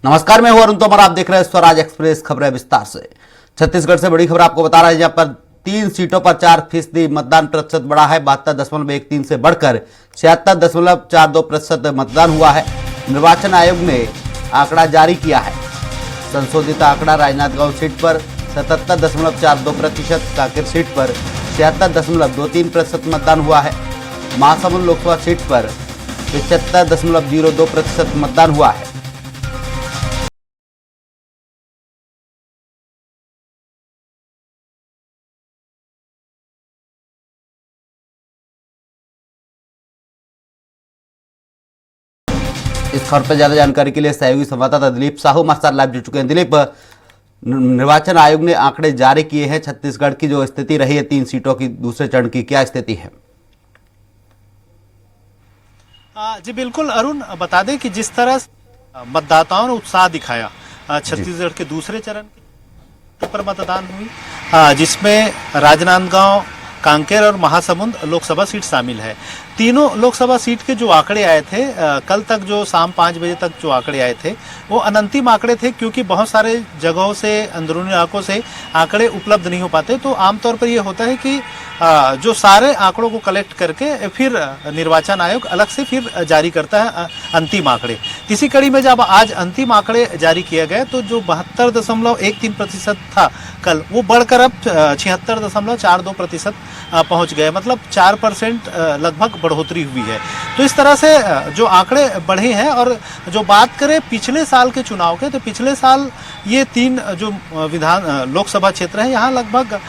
नमस्कार, मैं हूं अरुण तोमर। आप देख रहे हैं स्वराज एक्सप्रेस खबरें विस्तार से। छत्तीसगढ़ से बड़ी खबर आपको बता रहे हैं, जहां पर 3 सीटों पर 4% मतदान प्रतिशत बढ़ा है। 72.13 से बढ़कर 76.42% मतदान हुआ है। निर्वाचन आयोग ने आंकड़ा जारी किया है। संशोधित आंकड़ा राजनांदगांव सीट पर 77.42%, कांकेर सीट पर 76.23% मतदान हुआ है। महासमुंद लोकसभा सीट पर 75.02% मतदान हुआ है। इस खबर पर ज्यादा जानकारी के लिए सहयोगी संवाददाता दिलीप साहू हमारे साथ लाइव जुड़ चुके हैं। दिलीप, निर्वाचन आयोग ने आंकड़े जारी किए हैं। छत्तीसगढ़ की जो स्थिति रही है 3 सीटों की दूसरे चरण की, क्या स्थिति है? जी बिल्कुल अरुण, बता दें कि जिस तरह मतदाताओं ने उत्साह दिखाया छत्तीसगढ़ के दूसरे चरण पर मतदान हुई, जिसमें राजनांदगांव, कांकेर और महासमुंद लोकसभा सीट शामिल है। तीनों लोकसभा सीट के जो आंकड़े आए थे, कल तक जो शाम 5 बजे तक जो आंकड़े आए थे वो अनंतिम आंकड़े थे, क्योंकि बहुत सारे जगहों से, अंदरूनी इलाकों से आंकड़े उपलब्ध नहीं हो पाते। तो आमतौर पर ये होता है कि जो सारे आंकड़ों को कलेक्ट करके फिर निर्वाचन आयोग अलग से फिर जारी करता है अंतिम आंकड़े। इसी कड़ी में जब आज अंतिम आंकड़े जारी किए गए तो जो 72.13% था कल, वो बढ़कर अब 76.42% पहुंच गए। मतलब 4% लगभग बढ़ोतरी हुई है। तो इस तरह से जो आंकड़े बढ़े हैं। और जो बात करें पिछले साल के चुनाव के, तो पिछले साल ये 3 जो लोकसभा क्षेत्र है, यहाँ लगभग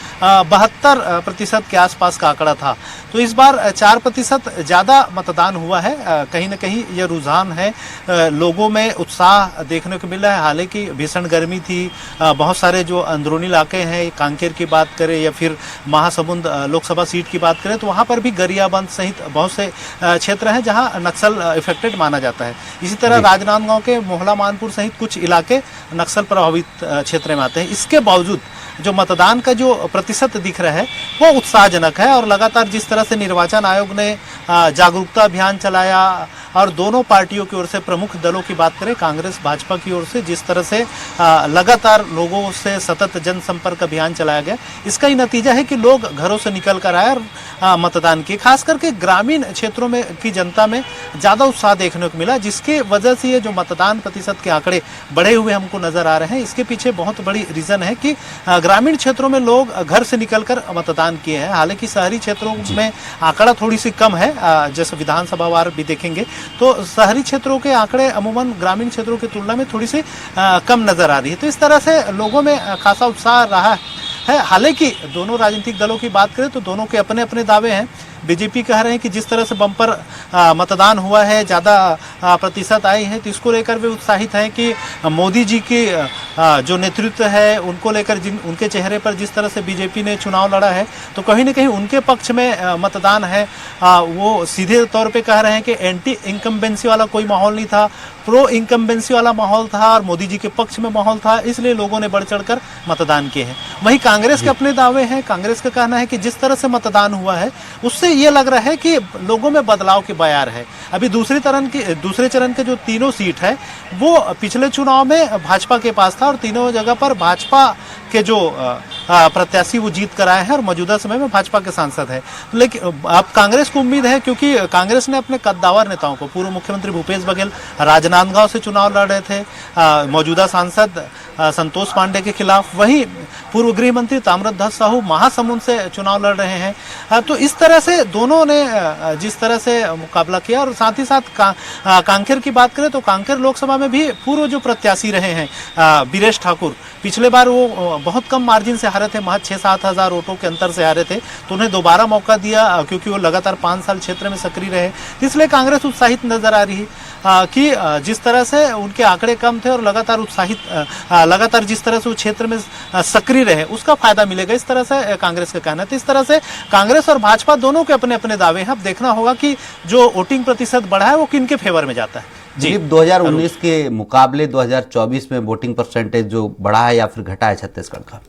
72% के आसपास का आंकड़ा था। तो इस बार 4% ज़्यादा मतदान हुआ है। कहीं ना कहीं ये रुझान है, लोगों में उत्साह देखने को मिला है। हालांकि भीषण गर्मी थी, बहुत सारे जो अंदरूनी इलाके हैं, कांकेर की बात करें या फिर महासमुंद लोकसभा सीट की बात करें, तो वहाँ पर भी गरियाबंद सहित बहुत से क्षेत्र हैं जहाँ नक्सल इफेक्टेड माना जाता है। इसी तरह राजनांदगांव के मोहला मानपुर सहित कुछ इलाके नक्सल प्रभावित क्षेत्र में आते हैं। इसके बावजूद जो मतदान का जो प्रतिशत दिख रहा है वो उत्साहजनक है। और लगातार जिस तरह से निर्वाचन आयोग ने जागरूकता अभियान चलाया, और दोनों पार्टियों की ओर से, प्रमुख दलों की बात करें कांग्रेस भाजपा की ओर से, जिस तरह से लगातार लोगों से सतत जनसंपर्क अभियान चलाया गया, इसका ही नतीजा है कि लोग घरों से निकल कर आए और मतदान किए। खास करके ग्रामीण क्षेत्रों में की जनता में ज़्यादा उत्साह देखने को मिला, जिसके वजह से ये जो मतदान प्रतिशत के आंकड़े बढ़े हुए हमको नजर आ रहे हैं। इसके पीछे बहुत बड़ी रीज़न है कि ग्रामीण क्षेत्रों में लोग घर से निकलकर मतदान किए हैं। हालांकि शहरी क्षेत्रों में आंकड़ा थोड़ी सी कम है, जैसे विधानसभा वार भी देखेंगे तो शहरी क्षेत्रों के आंकड़े अमूमन ग्रामीण क्षेत्रों की तुलना में थोड़ी सी कम नजर आ रही है। तो इस तरह से लोगों में खासा उत्साह रहा है। हालांकि दोनों राजनीतिक दलों की बात करें तो दोनों के अपने अपने दावे हैं। बीजेपी कह रहे हैं कि जिस तरह से बम्पर मतदान हुआ है, ज़्यादा प्रतिशत आई है, तो इसको लेकर वे उत्साहित हैं कि मोदी जी के जो नेतृत्व है उनको लेकर, उनके चेहरे पर जिस तरह से बीजेपी ने चुनाव लड़ा है, तो कहीं ना कहीं उनके पक्ष में मतदान है। वो सीधे तौर पे कह रहे हैं कि एंटी इनकम्बेंसी वाला कोई माहौल नहीं था, प्रो इनकम्बेंसी वाला माहौल था और मोदी जी के पक्ष में माहौल था, इसलिए लोगों ने बढ़ चढ़ कर मतदान किए हैं। वहीं कांग्रेस के अपने दावे हैं। कांग्रेस का कहना है कि जिस तरह से मतदान हुआ है उससे ये लग रहा है कि लोगों में बदलाव की बयार है। अभी दूसरे चरण के जो तीनों सीट है वो पिछले चुनाव में भाजपा के पास था, और तीनों जगह पर भाजपा के जो प्रत्याशी वो जीत कर आए हैं और मौजूदा समय में भाजपा के सांसद हैं। लेकिन अब कांग्रेस को उम्मीद है, क्योंकि कांग्रेस ने अपने कद्दावर नेताओं को, पूर्व मुख्यमंत्री भूपेश बघेल राजनांदगांव से चुनाव लड़ रहे थे, मौजूदा सांसद संतोष पांडे के खिलाफ, वहीं पूर्व गृह मंत्री ताम्रध्वज साहू महासमुंद से चुनाव लड़ रहे हैं। तो इस तरह से दोनों ने जिस तरह से मुकाबला किया, और साथ ही साथ कांकेर की बात करें तो कांकेर लोकसभा में भी पूर्व जो प्रत्याशी रहे हैं बीरेश ठाकुर, पिछले बार वो बहुत कम मार्जिन से हारे थे, महज 6-7 हज़ार वोटों के अंतर से हारे थे। तो उन्हें दोबारा मौका दिया, क्योंकि वो लगातार 5 साल क्षेत्र में सक्रिय रहे। इसलिए कांग्रेस उत्साहित नजर आ रही है कि जिस तरह से उनके आंकड़े कम थे और लगातार जिस तरह से वो क्षेत्र में सक्रिय रहे, उसका फायदा मिलेगा, इस तरह से कांग्रेस का कहना है। तो इस तरह से कांग्रेस और भाजपा दोनों के अपने अपने दावे हैं। अब देखना होगा कि जो वोटिंग प्रतिशत बढ़ा है वो किनके फेवर में जाता है। जी, 2019 के मुकाबले 2024 में वोटिंग परसेंटेज जो बढ़ा है या फिर घटा है छत्तीसगढ़ का?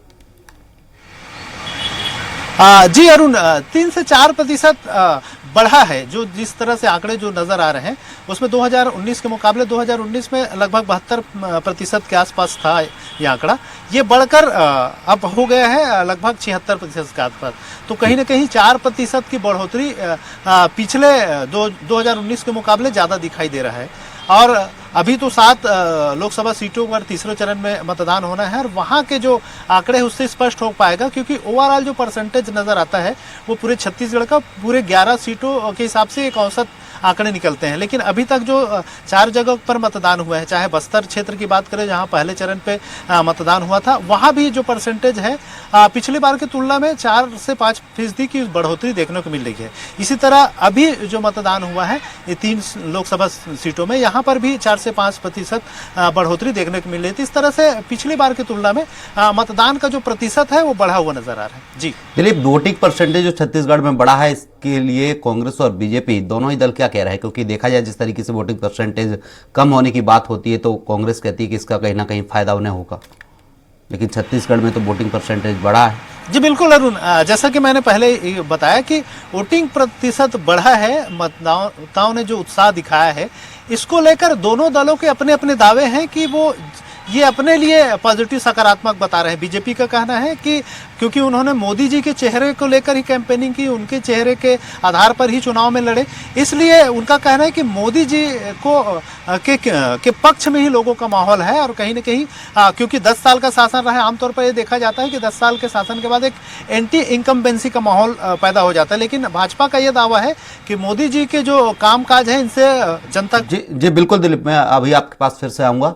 जी अरुण, 3 से 4% बढ़ा है। जो जिस तरह से आंकड़े जो नजर आ रहे हैं उसमें 2019 के मुकाबले 2019 में लगभग 72% के आसपास था ये आंकड़ा। ये बढ़कर अब हो गया है लगभग 76% के आसपास। तो कहीं ना कहीं 4% की बढ़ोतरी पिछले 2019 के मुकाबले ज्यादा दिखाई दे रहा है। और अभी तो 7 लोकसभा सीटों पर तीसरे चरण में मतदान होना है और वहां के जो आंकड़े हैं उससे स्पष्ट हो पाएगा, क्योंकि ओवरऑल जो परसेंटेज नजर आता है वो पूरे छत्तीसगढ़ का पूरे 11 सीटों के हिसाब से एक औसत आंकड़े निकलते हैं। लेकिन अभी तक जो 4 जगह पर मतदान हुआ है, चाहे बस्तर क्षेत्र की बात करें जहां पहले चरण पे मतदान हुआ था, वहां भी जो परसेंटेज है पिछली बार की तुलना में 4 से 5% की बढ़ोतरी देखने को मिल रही है। इसी तरह अभी जो मतदान हुआ है ये 3 लोकसभा सीटों में, यहाँ पर भी 4 से 5% बढ़ोतरी देखने को मिल रही थी। इस तरह से पिछली बार की तुलना में मतदान का जो प्रतिशत है वो बढ़ा हुआ नजर आ रहा है। जी दिलीप, वोटिंग परसेंटेज जो छत्तीसगढ़ में बढ़ा है, इसके लिए कांग्रेस और बीजेपी दोनों ही दल क्या कह रहे हैं? क्योंकि देखा जाए जिस तरीके से वोटिंग परसेंटेज कम होने की बात होती है तो कांग्रेस कहती है कि इसका कहीं ना कहीं फायदा उन्हें होगा, लेकिन छत्तीसगढ़ में तो वोटिंग परसेंटेज बढ़ा है। जी बिल्कुल अरुण, जैसा कि मैंने पहले बताया कि वोटिंग प्रतिशत बढ़ा है, मतदाताओं ने जो उत्साह दिखाया है इसको लेकर दोनों दलों के अपने अपने दावे हैं कि वो ये अपने लिए पॉजिटिव सकारात्मक बता रहे हैं। बीजेपी का कहना है कि क्योंकि उन्होंने मोदी जी के चेहरे को लेकर ही कैंपेनिंग की, उनके चेहरे के आधार पर ही चुनाव में लड़े, इसलिए उनका कहना है कि मोदी जी को के पक्ष में ही लोगों का माहौल है। और कहीं ना कहीं क्योंकि 10 साल का शासन रहा है, आमतौर पर ये देखा जाता है कि 10 साल के शासन के बाद एक एंटी इनकम्बेंसी का माहौल पैदा हो जाता है। लेकिन भाजपा का ये दावा है कि मोदी जी के जो कामकाज है इनसे जनता जी बिल्कुल दिलीप, मैं अभी आपके पास फिर से आऊंगा।